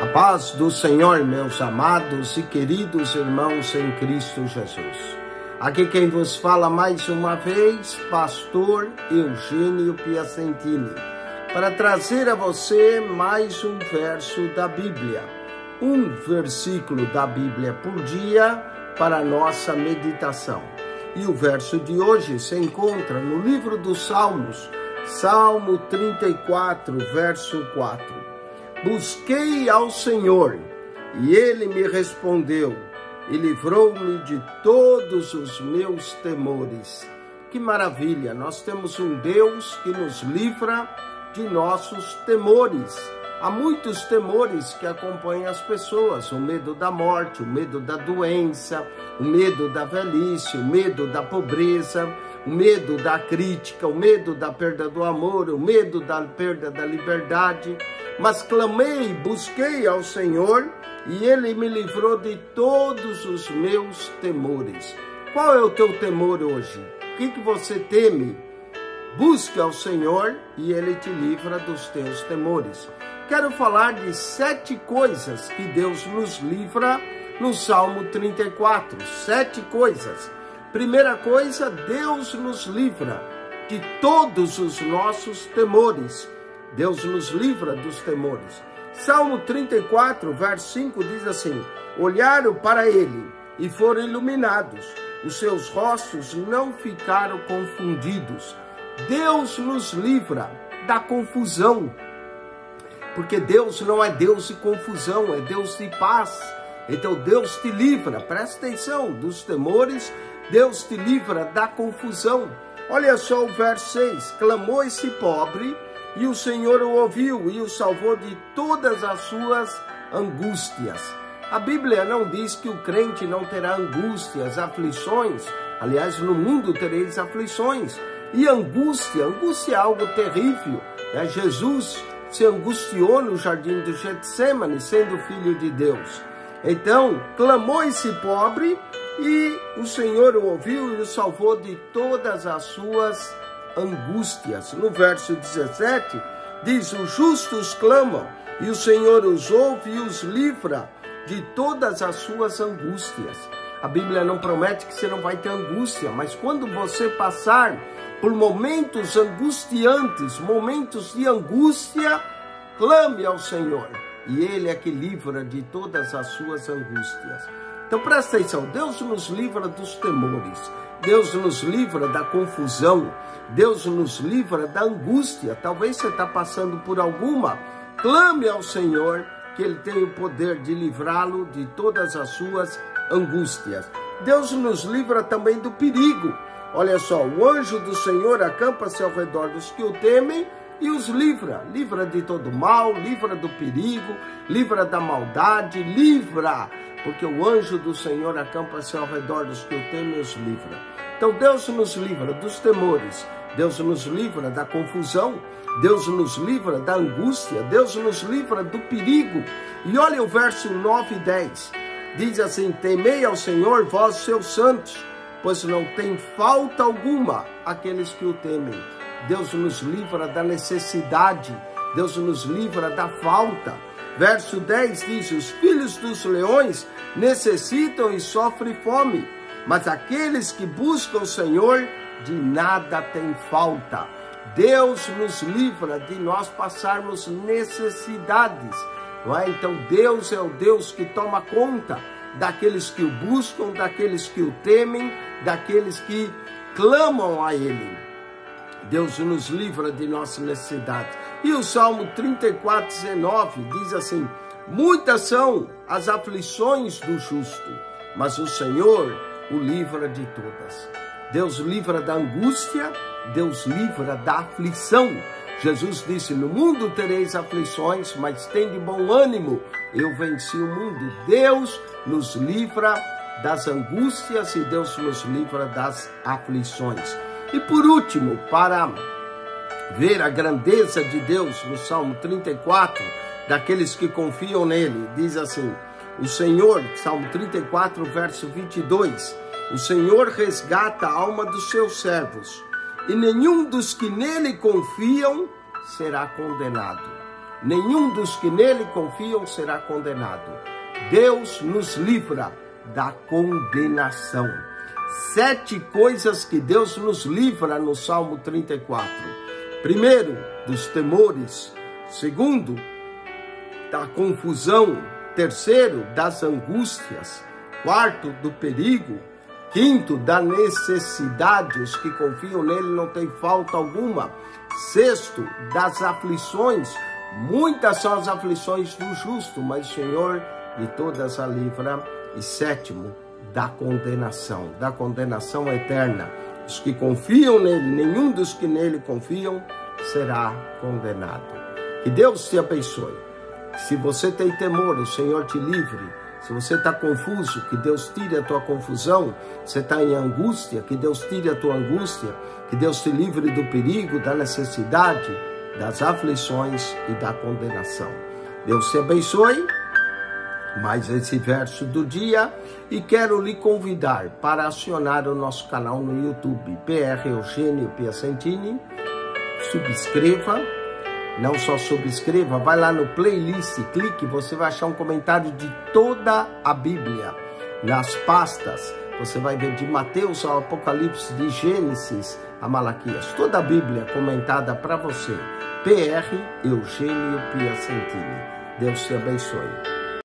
A paz do Senhor, meus amados e queridos irmãos em Cristo Jesus. Aqui quem vos fala mais uma vez, pastor Eugênio Piacentini, para trazer a você mais um verso da Bíblia, um versículo da Bíblia por dia para a nossa meditação. E o verso de hoje se encontra no livro dos Salmos, Salmo 34, verso 4. Busquei ao Senhor, e Ele me respondeu, e livrou-me de todos os meus temores. Que maravilha! Nós temos um Deus que nos livra de nossos temores. Há muitos temores que acompanham as pessoas, o medo da morte, o medo da doença, o medo da velhice, o medo da pobreza, o medo da crítica, o medo da perda do amor, o medo da perda da liberdade. Mas clamei, busquei ao Senhor, e Ele me livrou de todos os meus temores. Qual é o teu temor hoje? O que você teme? Busque ao Senhor e Ele te livra dos teus temores. Quero falar de 7 coisas que Deus nos livra no Salmo 34. 7 coisas. Primeira coisa, Deus nos livra de todos os nossos temores. Deus nos livra dos temores. Salmo 34, verso 5 diz assim: olharam para Ele e foram iluminados, os seus rostos não ficaram confundidos. Deus nos livra da confusão, porque Deus não é Deus de confusão, é Deus de paz. Então Deus te livra, presta atenção, dos temores, Deus te livra da confusão. Olha só o verso 6, clamou esse pobre, e o Senhor o ouviu e o salvou de todas as suas angústias. A Bíblia não diz que o crente não terá angústias, aflições. Aliás, no mundo tereis aflições. E angústia é algo terrível. Jesus se angustiou no jardim do Getsêmani, sendo filho de Deus. Então, clamou esse pobre e o Senhor o ouviu e o salvou de todas as suas angústias. No verso 17, diz, os justos clamam, e o Senhor os ouve e os livra de todas as suas angústias. A Bíblia não promete que você não vai ter angústia, mas quando você passar por momentos angustiantes, momentos de angústia, clame ao Senhor, e Ele é que livra de todas as suas angústias. Então presta atenção, Deus nos livra dos temores, Deus nos livra da confusão, Deus nos livra da angústia. Talvez você está passando por alguma, clame ao Senhor, que Ele tem o poder de livrá-lo de todas as suas angústias. Deus nos livra também do perigo. Olha só, o anjo do Senhor acampa-se ao redor dos que o temem e os livra. Livra de todo mal, livra do perigo, livra da maldade, livra, porque o anjo do Senhor acampa-se ao redor dos que o temem e os livra. Então Deus nos livra dos temores, Deus nos livra da confusão, Deus nos livra da angústia, Deus nos livra do perigo. E olha o verso 9 e 10, diz assim, temei ao Senhor, vós seus santos, pois não tem falta alguma aqueles que o temem. Deus nos livra da necessidade, Deus nos livra da falta. Verso 10 diz, os filhos dos leões necessitam e sofrem fome, mas aqueles que buscam o Senhor, de nada tem falta. Deus nos livra de nós passarmos necessidades, não é? Então Deus é o Deus que toma conta daqueles que o buscam, daqueles que o temem, daqueles que clamam a Ele. Deus nos livra de nossas necessidades. E o Salmo 34, 19 diz assim, muitas são as aflições do justo, mas o Senhor o livra de todas. Deus livra da angústia, Deus livra da aflição. Jesus disse, no mundo tereis aflições, mas tende bom ânimo, eu venci o mundo. Deus nos livra das angústias e Deus nos livra das aflições. E por último, para ver a grandeza de Deus, no Salmo 34, daqueles que confiam nele, diz assim, o Senhor, Salmo 34, verso 22, o Senhor resgata a alma dos seus servos, e nenhum dos que nele confiam será condenado. nenhum dos que nele confiam será condenado. Deus nos livra da condenação. 7 coisas que Deus nos livra no Salmo 34. Primeiro, dos temores. Segundo, da confusão. Terceiro, das angústias. Quarto, do perigo. Quinto, da necessidade. Os que confiam nele não tem falta alguma. Sexto, das aflições. Muitas são as aflições do justo, mas o Senhor de todas a livra. E sétimo, da condenação eterna. Os que confiam nele, nenhum dos que nele confiam será condenado. Que Deus te abençoe. Se você tem temor, o Senhor te livre. Se você está confuso, que Deus tire a tua confusão. Você está em angústia, que Deus tire a tua angústia. Que Deus te livre do perigo, da necessidade, das aflições e da condenação. Deus te abençoe. Mais esse verso do dia. E quero lhe convidar para acionar o nosso canal no YouTube, PR Eugênio Piacentini. Subscreva. Não só subscreva, vai lá no playlist, clique, você vai achar um comentário de toda a Bíblia. Nas pastas, você vai ver de Mateus ao Apocalipse, de Gênesis a Malaquias. Toda a Bíblia comentada para você. PR Eugênio Piacentini. Deus te abençoe.